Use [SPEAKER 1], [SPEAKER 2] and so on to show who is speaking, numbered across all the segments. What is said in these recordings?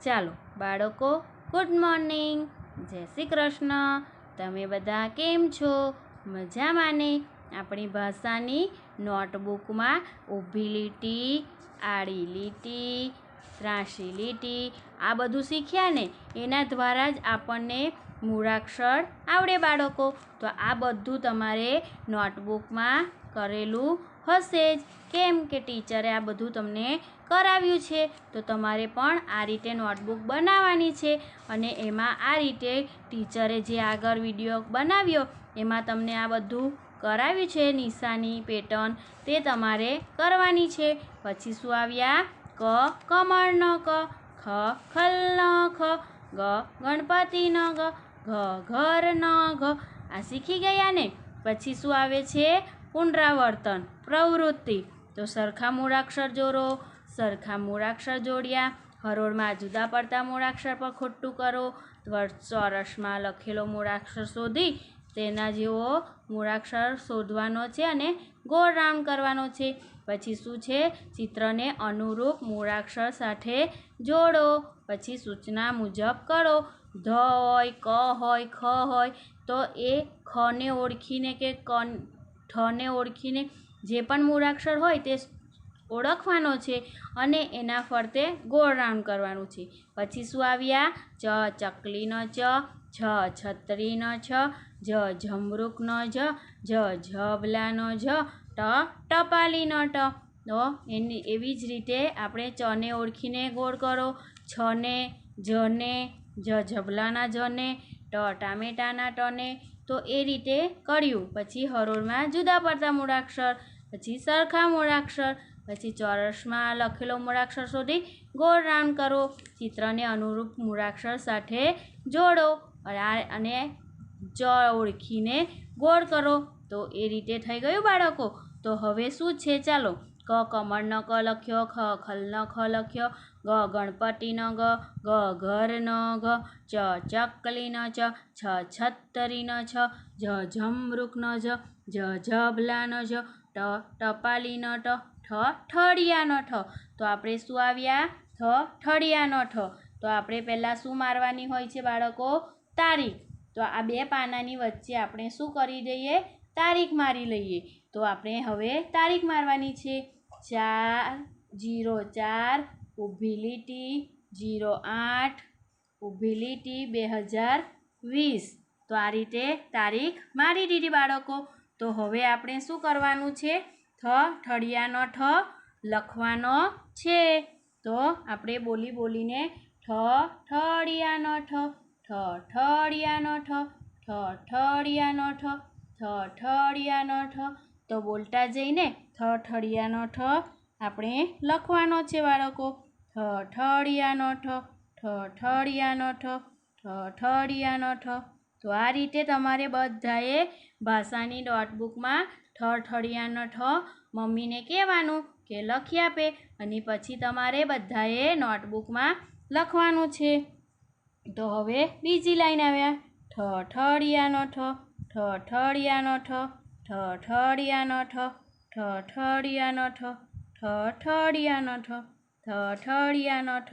[SPEAKER 1] ચાલો બાળકો, good morning, જય શ્રી કૃષ્ણ. તમે બધા કેમ છો? મજામાં ને? આપણી ભાષાની નોટબુકમાં ઊભી લીટી, આડી લીટી, ત્રાંસી લીટી આ બધું શીખ્યા ને, એના દ્વારા જ આપણને મૂળાક્ષર આવડે બાળકો. તો આ બધું તમારે નોટબુકમાં કરેલું હશે જ, કેમ કે ટીચરે આ બધું તમને કરાવ્યું છે. તો તમારે પણ આ રીતે નોટબુક બનાવવાની છે અને એમાં આ રીતે ટીચરે જે આગળ વિડીયો બનાવ્યો એમાં તમને આ બધું કરાવ્યું છે, નિશાની પેટર્ન તે તમારે કરવાની છે. પછી શું આવ્યા? ક કમળનો ક, ખ ખલનો ખ, ગ ગણપતિનો ગ, ઘ ઘરનો ઘ. આ શીખી ગયા ને? પછી શું આવે છે? પુનરાવર્તન પ્રવૃત્તિ. તો સરખા મૂળાક્ષર જોડો, સરખા મૂળાક્ષર જોડ્યા, હરોળમાં જુદા પડતા મૂળાક્ષર પર ખોટું કરો, ચોરસમાં લખેલો મૂળાક્ષર શોધી તેના જેવો મૂળાક્ષર શોધવાનો છે અને ગોળ રાઉન્ડ કરવાનો છે. પછી શું છે? ચિત્રને અનુરૂપ મૂળાક્ષર સાથે જોડો. પછી સૂચના મુજબ કરો. ધ હોય, ક હોય, ખ હોય તો એ ખને ઓળખીને કે ઠને ઓળખીને જે પણ મૂળાક્ષર હોય તે ઓળખવાનો છે અને એના ફરતે ગોળ રાઉન્ડ કરવાનું છે. પછી શું આવ્યા? ચ ચકલીનો ચ, છ છત્રીનો છ, જ જમરૂખનો જ, ઝબલાનો જ, ટ ટપાલીનો ટ. તો એવી જ રીતે આપણે ચને ઓળખીને ગોળ કરો, છને, જને, ઝબલાના જને, ટ ટામેટાના ટને. તો એ રીતે કર્યું. પછી હરોળમાં જુદા પડતા મૂળાક્ષર, પછી સરખા મૂળાક્ષર, પછી ચોરસમાં લખેલો મૂળાક્ષર શોધી ગોળ રાઉન્ડ કરો, ચિત્રને અનુરૂપ મૂળાક્ષર સાથે જોડો અને ચ ઓળખીને ગોળ કરો. તો એ રીતે થઈ ગયું બાળકો. તો હવે શું છે? ચાલો, ક કમળનો ક લખ્યો, ખ ખલનો ખ લખ્યો, ગ ગણપતિનો ગ, ઘ ઘરનો ઘ, ચ ચકલીનો ચ, છ છત્રીનો છ, જ જમરૂખનો જ, ઝબલાનો જ, ટ ટપાલીનો ટ, ઠ ઠળિયાનો ઠ. તો આપણે શું આવ્યા? ઠ ઠળિયાનો ઠ. તો આપણે પહેલાં શું મારવાની હોય છે બાળકો? તારીખ. તો આ બે પાનાની વચ્ચે આપણે શું કરી દઈએ? તારીખ મારી લઈએ. તો આપણે હવે તારીખ મારવાની છે. 4/04 ઊભી લીટી 08 ઊભી લીટી 2020. તો આ રીતે તારીખ મારી દીધી બાળકો. તો હવે આપણે શું કરવાનું છે? ઠ ઠળિયાનો ઠ લખવાનો છે. તો આપણે બોલી બોલીને ઠ ઠળિયાનો ઠ, ઠ ઠળિયાનો ઠ, ઠ ઠળિયાનો ઠ, ઠ ઠળિયાનો ઠ. તો બોલતા જઈને ઠ ઠળિયાનો ઠ આપણે લખવાનો છે બાળકો. ઠ ઠળિયાનો ઠ, ઠ ઠળિયાનો ઠ, ઠ ઠળિયાનો ઠ. તો આ રીતે તમારે બધાએ ભાષાની નોટબુકમાં ઠ ઠળિયાનો ઠ મમ્મીને કહેવાનું કે લખી આપે અને પછી તમારે બધાએ નોટબુકમાં લખવાનું છે. તો હવે બીજી લાઈન આવ્યા. ઠ ઠળિયાનો ઠ, ઠ ઠળિયાનો ઠ, ઠ ઠળિયાનો ઠ, ઠ ઠળિયાનો ઠ, ઠ ઠળિયાનો ઠ, ઠ ઠળિયાનો ઠ,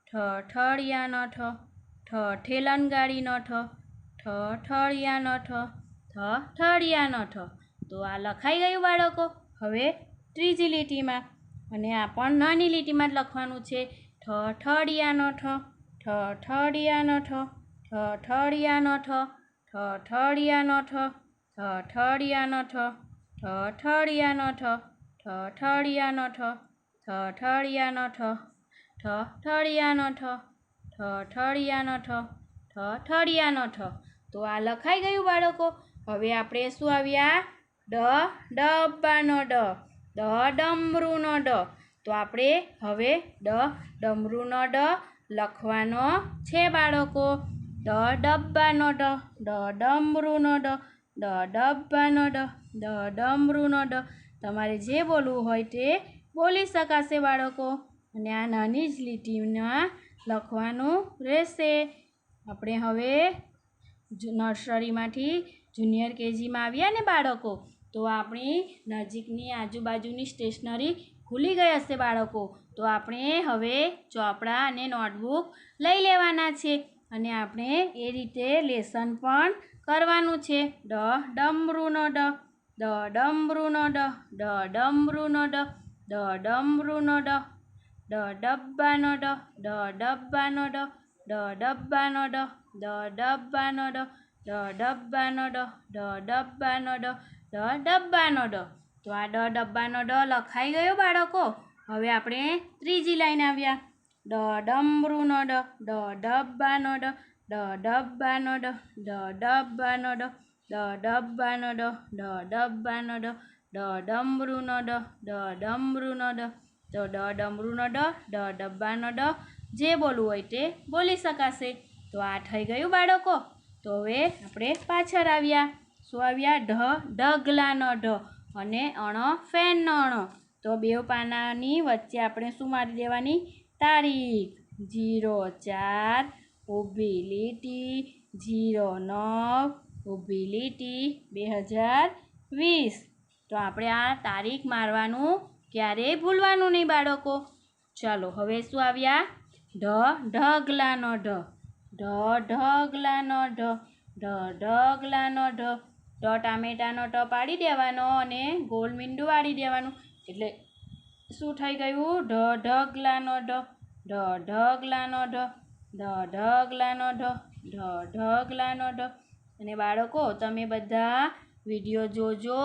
[SPEAKER 1] ઠ ઠળિયાનો ઠ, ઠ ઠેલનગાડીનો ઠ, ઠ ઠળિયાનો ઠ, ઠ ઠળિયાનો ઠ. તો આ લખાઈ ગયું બાળકો. હવે ત્રીજી લીટીમાં અને આ પણ નાની લીટીમાં જ લખવાનું છે. ઠ ઠળિયાનો ઠ, ઠ ઠળિયાનો ઠ, ઠ ઠળિયાનો ઠ, ઠ ઠળિયાનો ઠ, ઠ ઠળિયાનો ઠ, ઠ ઠળિયાનો ઠ, ઠ ઠળિયાનો ઠ, ઠ ઠળિયાનો ઠ, ઠ ઠળિયાનો ઠ, ઠ ઠળિયાનો ઠ, ઠ ઠળિયાનો ઠ. તો આ લખાઈ ગયું બાળકો. હવે આપણે શું આવ્યા? ડબ્બાનો ડ, ડમરૂનો ડ. તો આપણે હવે ડમરૂનો ડ લખવાનો છે બાળકો. ડબ્બાનો ડ, ડમરૂનો ડ, ડબ્બાનો ડ, ડમરૂનો ડ. તમારે જે બોલવું હોય તે બોલી શકાશે બાળકો. અને આ નાની જ લીટીમાં લખવાનું રહેશે. આપણે હવે નર્સરીમાંથી જુનિયર કેજીમાં આવ્યા ને બાળકો, તો આપણી નજીકની આજુબાજુની સ્ટેશનરી ભૂલી ગયા હશે બાળકો, તો આપણે હવે ચોપડા અને નોટબુક લઈ લેવાના છે અને આપણે એ રીતે લેસન પણ કરવાનું છે. ડમરૂનો ડ, ડમરૂનો ડ, ડમરૂનો ડ, ડમરૂનો ડ, ડબ્બાનો ડ, ડબ્બાનો ડ, ડબ્બાનો ડ, ડબ્બાનો ડ, ડબ્બાનો ડ, ડબ્બાનો ડ, ડબ્બાનો ડ. તો આ ડબ્બાનો ડ લખાઈ ગયો બાળકો. હવે આપણે ત્રીજી લાઈન આવ્યા. ડમરૂનો ડ, ડબ્બાનો ડ, ડબ્બાનો ડ, ડબ્બાનો ડ, ડબ્બાનો ડ, ડબ્બાનો ડ, ડમરૂનો ડ, ડમરૂનો ડ. તો ડમરૂનો ડ, ડબ્બાનો ડ, જે બોલવું હોય તે બોલી શકાશે. તો આ થઈ ગયું બાળકો. તો હવે આપણે પાછળ આવ્યા. શું આવ્યા? ઢગલાનો ઢ અને ફેનનો ણ. તો બે પાનાની વચ્ચે આપણે શું મારી દેવાની? તારીખ. 04 ઊભી લીટી 09 ઊભી લીટી 2020. તો આપણે આ તારીખ મારવાનું ક્યારેય ભૂલવાનું નહીં બાળકો. ચાલો હવે શું આવ્યા? ઢગલાનો ઢ, ઢગલાનો ઢ, ઢગલાનો ઢ. ટામેટાનો ટ પાડી દેવાનો અને ગોળ મીંડું વાળી દેવાનું, એટલે શું થઈ ગયું? ઢગલાનો ઢ, ઢગલાનો ઢ, ઢગલાનો ઢ, ઢગલાનો ઢ. અને બાળકો તમે બધા વિડીયો જોજો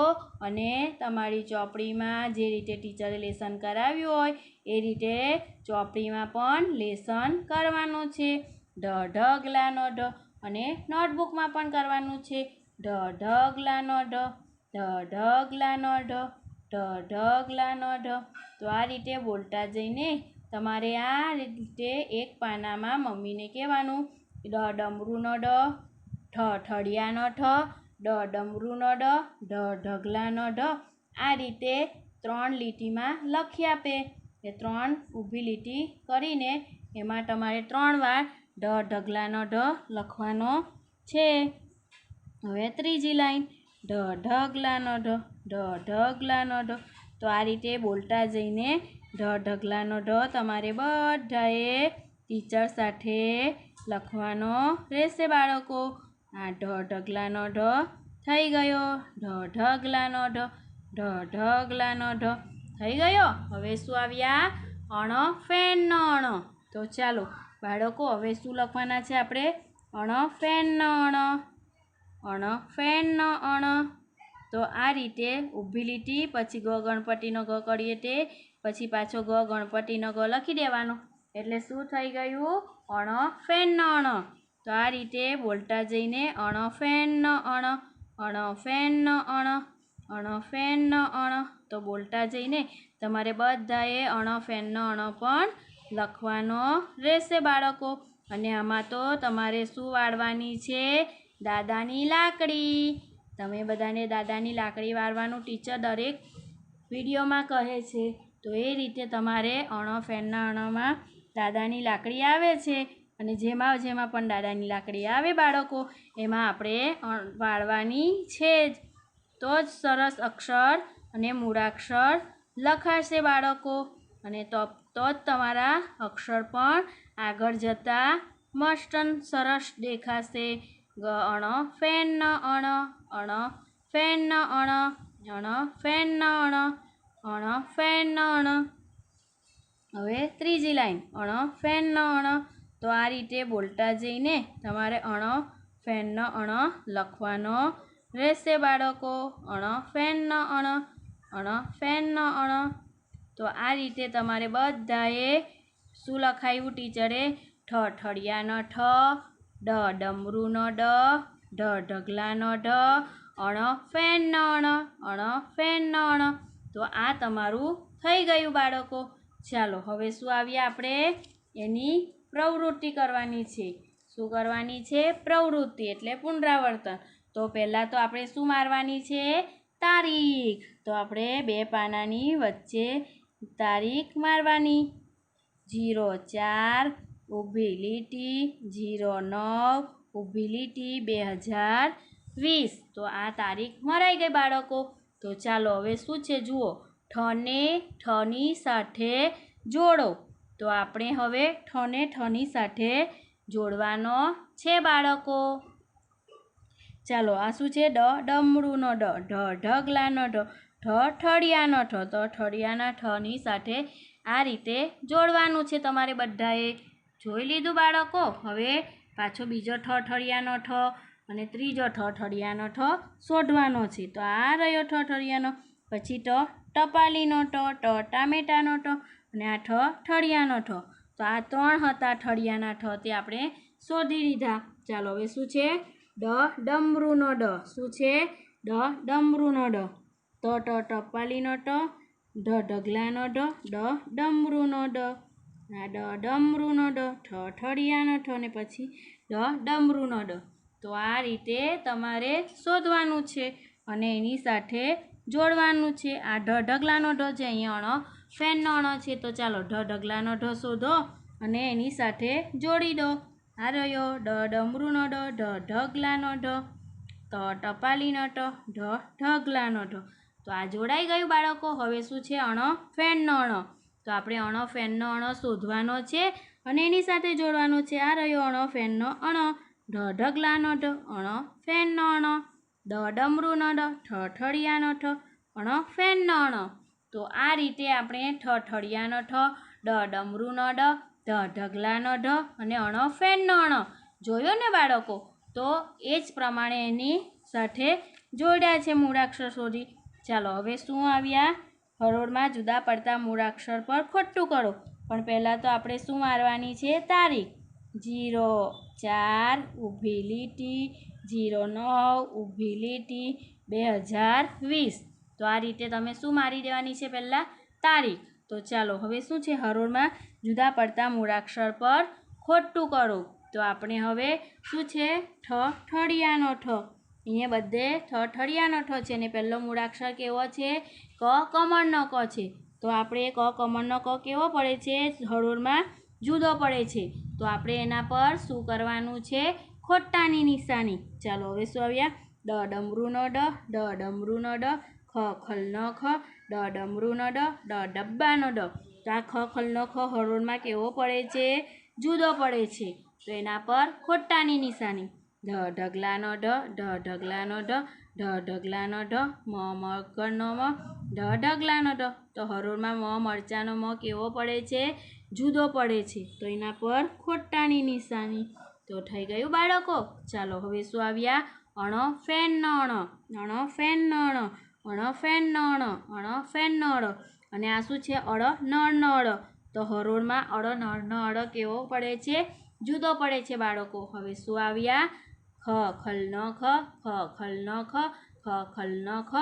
[SPEAKER 1] અને તમારી ચોપડીમાં જે રીતે ટીચરે લેસન કરાવ્યું હોય એ રીતે ચોપડીમાં પણ લેસન કરવાનું છે. ઢગલાનો ઢ અને નોટબુકમાં પણ કરવાનું છે. ઢગલાનો ઢ, ઢગલાનો ઢ, ઢગલાનો ઢ. તો આ રીતે બોલતા જઈને તમારે આ રીતે એક પાનામાં મમ્મીને કહેવાનું ડમરૂનો ડ, ઠળિયાનો ઠ, ડમરૂનો ડ, ઢગલાનો ઢ. આ રીતે 3 લીટીમાં લખી આપે. એ 3 ઊભી લીટી કરીને એમાં તમારે 3 વાર ઢગલાનો ઢ લખવાનો છે. હવે ત્રીજી લાઈન. ઢગલાનો ઢ, ઢગલાનો ઢ. તો આ રીતે બોલતા જઈને ઢગલાનો ઢ તમારે બધાએ ટીચર સાથે લખવાનો રહેશે બાળકો. આ ઢગલાનો ઢ થઈ ગયો. ઢગલાનો ઢ, ઢગલાનો ઢ થઈ ગયો. હવે શું આવ્યા? ફેનનો ણ. તો ચાલો બાળકો હવે શું લખવાના છે આપણે? ફેનનો ણ, ફેનનો ણ. તો આ રીતે ઊભી લીટી પછી ગણપતિનો ગ કરીએ તે પછી પાછો ગણપતિનો ગ લખી દેવાનો, એટલે શું થઈ ગયું? ફેનનો ણ. તો આ રીતે બોલતા જઈને ફેનનો ફેનનો ફેનનો ણ. તો બોલતા જઈને તમારે બધાએ ફેનનો પણ લખવાનો રહેશે બાળકો. અને આમાં તો તમારે શું વાળવાની છે? દાદાની લાકડી. તમે બધાને દાદાની લાકડી વાળવાનું ટીચર દરેક વિડીયોમાં કહે છે. તો એ રીતે તમારે ફેનના અણમાં દાદાની લાકડી આવે છે અને જેમાં પણ દાદાની લાકડી આવે બાળકો એમાં આપણે વાળવાની છે જ. તો જ સરસ અક્ષર અને મૂળાક્ષર લખાશે બાળકો. અને તો જ તમારા અક્ષર પણ આગળ જતાં મસ્ત સરસ દેખાશે. ફેનનો ફેનનો ફેનનો ફેનનો. હવે ત્રીજી લાઈન. ફેનનો તો આ રીતે બોલતા જઈને તમારે ફેનનો લખવાનો રહેશે બાળકો. ફેનનો ફેનનો. તો આ રીતે તમારે બધાએ શું લખાવ્યું ટીચરે? ઠળિયાનો ઠ, ડમરૂનો ડ, ઢગલાનો ઢ, ફેનનો ફેનનો. તો આ તમારું થઈ ગયું બાળકો. ચાલો હવે શું આવ્યા? આપણે એની પ્રવૃત્તિ કરવાની છે. શું કરવાની છે? પ્રવૃત્તિ એટલે પુનરાવર્તન. તો પહેલાં તો આપણે શું મારવાની છે? તારીખ. તો આપણે 2 પાનાની વચ્ચે તારીખ મારવાની. 04 ઊભી લીટી 09 ઊભી લીટી 2020. તો આ તારીખ મરાઈ ગઈ બાળકો. તો ચાલો હવે શું છે જુઓ. ઠને ઠની સાથે જોડો. તો આપણે હવે ઠને ઠની સાથે જોડવાનો છે બાળકો. ચાલો આ શું છે? ડમરૂનો ડ, ઢગલાનો ઢ, ઠળિયાનો ઠ. તો ઠળિયાના ઠની સાથે આ રીતે જોડવાનું છે તમારે બધાએ. જોઈ લીધું બાળકો? હવે પાછો બીજો ઠળિયાનો ઠ અને ત્રીજો ઠળિયાનો ઠ શોધવાનો છે. તો આ રહ્યો ઠળિયાનો. પછી ટપાલીનો ટામેટાનો અને આ ઠળિયાનો ઠ. તો આ 3 હતા ઠળિયાના ઠ, તે આપણે શોધી લીધા. ચાલો હવે શું છે? ડમરૂનો ડ. શું છે? ડમરૂનો ડ. ટપાલીનો ટ, ઢગલાનો ડમરૂનો ડ. આ ડમરૂનો ડ, ઠળિયાનો ઠ અને પછી ડમરૂનો ડ. તો આ રીતે તમારે શોધવાનું છે અને એની સાથે જોડવાનું છે. આ ઢગલાનો ઢ છે, અહીંયા ફેનનો છે. તો ચાલો ઢગલાનો ઢ શોધો અને એની સાથે જોડી દો. આ રહ્યો ડમરૂનો ઢગલાનો ઢ, ટપાલીનો ઢગલાનો ઢ. તો આ જોડાઈ ગયું બાળકો. હવે શું છે? ફેનનો તો આપણે ફેનનો શોધવાનો છે અને એની સાથે જોડવાનો છે. આ રહ્યો ફેનનો ઢગલાનો ઢ, ફેનનો ડમરૂનો ઠળિયાનો ઠ, ફેનનો. તો આ રીતે આપણે ઠળિયાનો ઠ, ડમરૂનો ઢગલાનો ઢ અને ફેનનો જોયો ને બાળકો? તો એ જ પ્રમાણે એની સાથે જોડ્યા છે મૂળાક્ષર શોધી. ચાલો હવે શું આવ્યા? હરોળમાં જુદા પડતા મૂળાક્ષર પર ખોટું કરો. પણ પહેલાં તો આપણે શું મારવાની છે? તારીખ. 04 ઊભી લીટી 09 ઊભી લીટી 2020. તો આ રીતે તમે શું મારી દેવાની છે? પહેલાં તારીખ. તો ચાલો હવે શું છે? હરોળમાં જુદા પડતા મૂળાક્ષર પર ખોટું કરો. તો આપણે હવે શું છે? ઠળિયાનો ઠ. અહીંયા બધે ઠળિયાનો ઠ છે ને પહેલો મૂળાક્ષર કેવો છે? કમળનો ક છે. તો આપણે કમળનો ક કેવો પડે છે? હરોળમાં જુદો પડે છે. તો આપણે એના પર શું કરવાનું છે? ખોટાની નિશાની. ચાલો હવે શું આવ્યા? ડમરૂનો ડમરૂનો ખલનો ખ, ડમરૂનો ડબ્બાનો ડ. તો આ ખલનો ખ હરોળમાં કેવો પડે છે? જુદો પડે છે. તો એના પર ખોટાની નિશાની. ઢગલાનો ઢગલાનો ઢગલાનો મગરનો મ, ઢગલાનો ઢ. તો હરોળમાં મરચાનો મ કેવો પડે છે? જુદો પડે છે. તો એના પર ખોટાની નિશાની. તો થઈ ગયું બાળકો? ચાલો હવે શું આવ્યા? ફેનનો ફેનનો અને આ શું છે? નળનો. તો હરોળમાં નળનો કેવો પડે છે? જુદો પડે છે બાળકો. હવે શું આવ્યા? ખલનો ખ,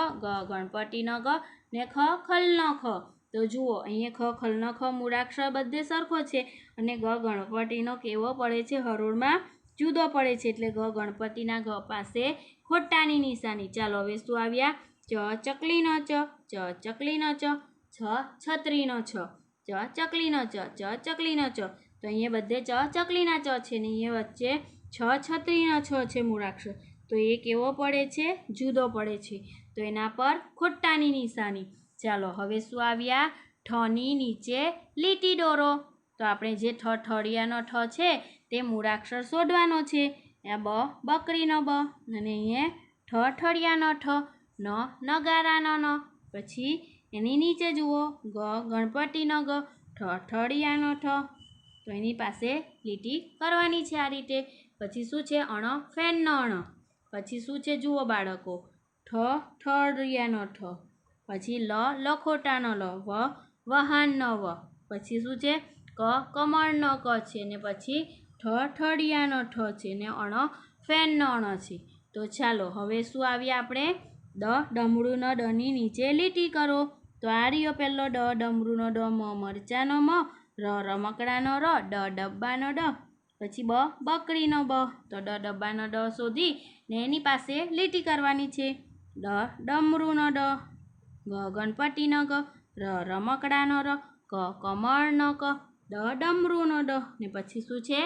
[SPEAKER 1] ગણપતિનો ગ ને ખલનો ખ. તો જુઓ અહીંયા ખલનો ખ મૂળાક્ષર બધે સરખો છે અને ગણપતિનો કેવો પડે છે? હરોળમાં જુદો પડે છે. એટલે ગણપતિના ગ પાસે ખોટાની નિશાની. ચાલો હવે શું આવ્યા? ચકલીનો ચકલીનો છત્રીનો ચકલીનો ચકલીનો. તો અહીંયા બધે ચકલીના છે ને અહીંયા વચ્ચે છત્રીનો છે મૂળાક્ષર. તો એ કેવો પડે છે? જુદો પડે છે. તો એના પર ખોટાની નિશાની. ચાલો હવે શું આવ્યા? ઠની નીચે લીટી દોરો. તો આપણે જે ઠળિયાનો ઠ છે તે મૂળાક્ષર શોધવાનો છે. આ બકરીનો બ અને અહીંયા ઠળિયાનો ઠ, નગારાનો ન. પછી એની નીચે જુઓ ગણપતિનો ગ, ઠળિયાનો ઠ. તો એની પાસે લીટી કરવાની છે આ રીતે. પછી શું છે? ફેનનો. પછી શું છે? જુઓ બાળકો, ઠળિયાનો ઠ. પછી લખોટાનો લ, વહાણનો વ. પછી શું છે? કમળનો ક છે ને પછી ઠળિયાનો ઠ છે ને ફેનનો છે. તો ચાલો હવે શું આવ્યા આપણે? ડમરૂનો ડની નીચે લીટી કરો. તો આ રહ્યો પહેલો ડમરૂનો ડ, મરચાનો મ, રમકડાનો ર, ડબ્બાનો ડ. પછી બકરીનો બ. તો ડબ્બાનો ડ શોધી ને એની પાસે લીટી કરવાની છે. ડમરૂનો ડ, ગણપતિનો ગ, રમકડાનો ર, કમળનો ક, ડમરૂનો ડ ને પછી શું છે?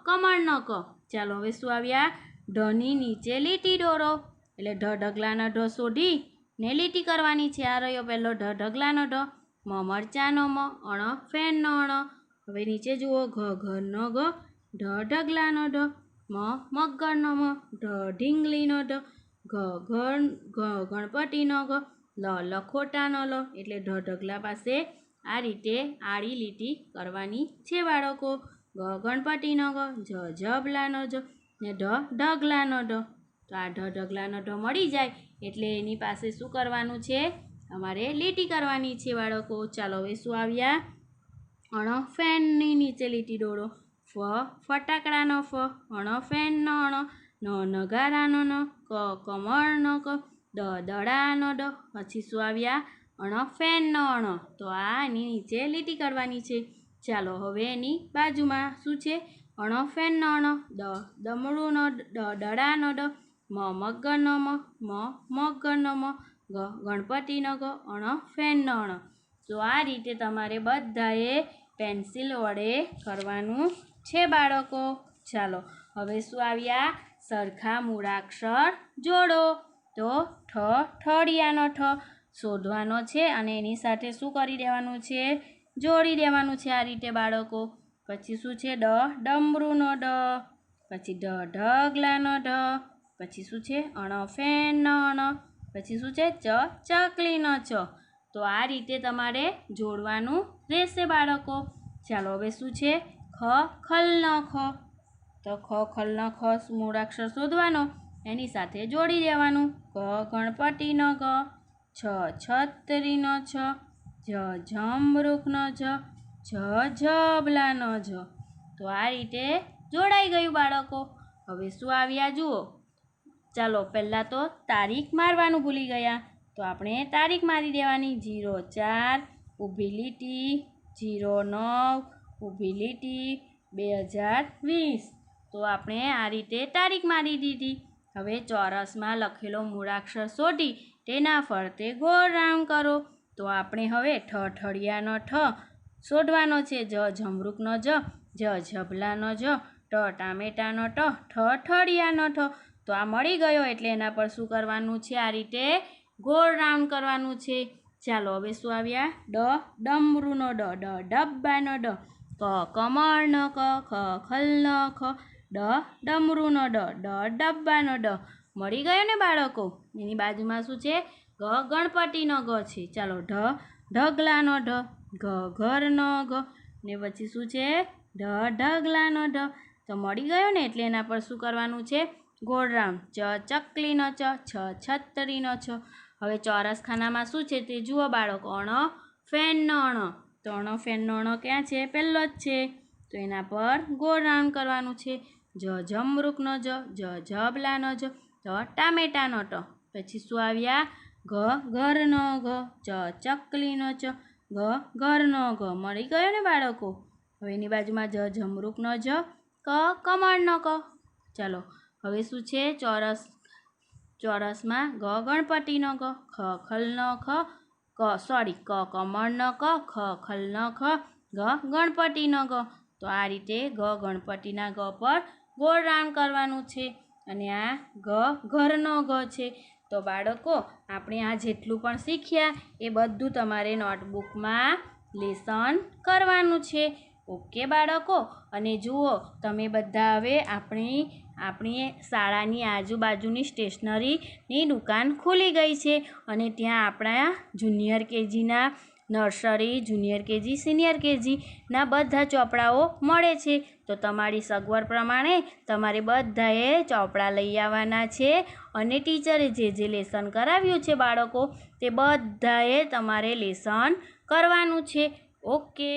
[SPEAKER 1] કમળનો ક. ચાલો હવે શું આવ્યા? ઢની નીચે લીટી દોરો. એટલે ઢગલાનો ઢ શોધી ને લીટી કરવાની છે। આ રહ્યો પહેલો ઢ ઢગલાનો ઢ, મ મરચાંનો મ, અણ ફેનનો અણ। હવે નીચે જુઓ ઘ ઘરનો ઘ, ઢ ઢગલાનો ઢ, મ મગરનો મ, ઢ ઢીંગલીનો ઢ, ઘ ગણપતિનો ઘ, લ લખોટાનો લ। એટલે ઢ ઢગલા પાસે આ રીતે આડી લીટી કરવાની છે બાળકો। ગ ગણપતિનો ગ, જ જબલાનો જ, ને ઢ ઢગલાનો ઢ। તો આ ઢ ઢગલાનો ઢ મળી જાય એટલે એની પાસે શું કરવાનું છે, અમારે લીટી કરવાની છે બાળકો। ચાલો હવે શું આવ્યા, અણ ફેનની નીચે લીટી દોરો। ફ ફટાકડાનો ફ, અણ ફેનનો અણ, ન નગારાનો ન, ક કમળનો ક, દ દડાનો ડ। પછી શું આવ્યા, અણ ફેનનો અણ। તો આ એની નીચે લીટી કરવાની છે। ચાલો હવે એની બાજુમાં શું છે, અણ ફેનનો અણ, દ દમડુનો ડ દડાનો ડ, મ મગરનો મ, મ મગરનો મ, ગ ગણપતિનો ગ, અણ ફેનનો અણ। તો આ રીતે તમારે બધાએ પેન્સિલ વડે કરવાનું છે બાળકો। ચાલો હવે શું આવ્યા, સરખા મૂળાક્ષર જોડો। તો ઠ ઠળિયાનો ઠ શોધવાનો છે અને એની સાથે શું કરી દેવાનું છે, જોડી દેવાનું છે આ રીતે બાળકો। પછી શું છે, ડ ડમરૂનો ડ, પછી ઢ ઢગલાનો ઢ, પછી શું છે, અણ ફેનનો અણ, પછી શું છે, ચ ચકલીનો ચ। તો આ રીતે તમારે જોડવાનું રહેશે બાળકો। ચાલો હવે શું છે, ખ ખલનો ખ। તો ખ ખલનો ખ મૂળાક્ષર શોધવાનો, એની સાથે જોડી દેવાનું। ગ ગણપતિનો ગ, છ છત્રીનો છ, જ જમરૂખનો જ, જ જબલાનો જ। તો આ રીતે જોડાઈ ગયું બાળકો। હવે શું આવ્યા જુઓ, ચાલો પહેલાં તો તારીખ મારવાનું ભૂલી ગયા, તો આપણે તારીખ મારી દેવાની। 04 ઊભી લીટી, 09 ઊભી લીટી, 2020। તો આપણે આ રીતે તારીખ મારી દીધી। હવે ચોરસમાં લખેલો મૂળાક્ષર શોધી તેના ફરતે ગોળ રાઉન્ડ કરો। તો આપણે હવે ઠ ઠળિયાનો ઠ શોધવાનો છે, જ જમરૂખનો જ, જ ઝબલાનો જ, ટ ટામેટાનો ટ, ઠ ઠળિયાનો ઠ। તો આ મળી ગયો એટલે એના પર શું કરવાનું છે, આ રીતે ગોળ રાઉન્ડ કરવાનું છે। ચાલો હવે શું આવ્યા, ડ ડમરૂનો ડ, ડ ડબ્બાનો ડ, ક કમળનો ક, ખ ખલનો ખ, ડ ડમરૂનો ડ, ડ ડબ્બાનો ડ। મળી ગયો ને બાળકો। એની બાજુમાં શું છે, ગ ગણપતિનો ગ છે। ચાલો ઢ ઢગલાનો ઢ, ઘ ઘરનો ઘ, ને પછી શું છે, ઢ ઢગલાનો ઢ। તો મળી ગયો ને એટલે એના પર શું કરવાનું છે, ગોળ રાઉન્ડ। ચ ચકલીનો ચ, છ છત્રીનો છ। હવે ચોરસ ખાનામાં શું છે તે જુઓ બાળકો, અણ ફેનનો અણ। તો અણ ફેનનો અણ ક્યાં છે, પહેલો જ છે, તો એના પર ગોળ રાઉન્ડ કરવાનું છે। જ જમરૂખનો જ, જ જબલાનો જ, ટ ટામેટાનો ટ। પછી શું આવ્યા, ઘ ઘરનો ઘ, ચ ચકલીનો ચ, ઘ ઘરનો ઘ। મળી ગયો ને બાળકો। હવે એની બાજુમાં જ જમરૂખનો જ, ક કમળનો ક। ચાલો હવે શું છે, ચોરસમાં ગ ગણપતિનો ગ, ખ ખલનો ખ, ક કમળનો ક, ખ ખલનો ખ, ગ ગણપતિનો ગ। તો આ રીતે ગ ગણપતિના ગ પર ગોળ રાઉન્ડ કરવાનું છે અને આ ગ ઘરનો ગ છે। તો બાળકો આપણે આ જેટલું પણ શીખ્યા એ બધું તમારે નોટબુકમાં લેસન કરવાનું છે। ઓકે બાળકો। અને જુઓ તમે બધા હવે આપણી શાળાની આજુબાજુની સ્ટેશનરીની દુકાન ખુલી ગઈ છે અને ત્યાં આપણા જુનિયર કેજીના, નર્સરી, જુનિયર કેજી, સિનિયર કેજીના બધા ચોપડાઓ મળે છે। તો તમારી સગવડ પ્રમાણે તમારે બધાએ ચોપડા લઈ આવવાના છે અને ટીચરે જે લેસન કરાવ્યું છે બાળકો તે બધાએ તમારે લેસન કરવાનું છે। ઓકે।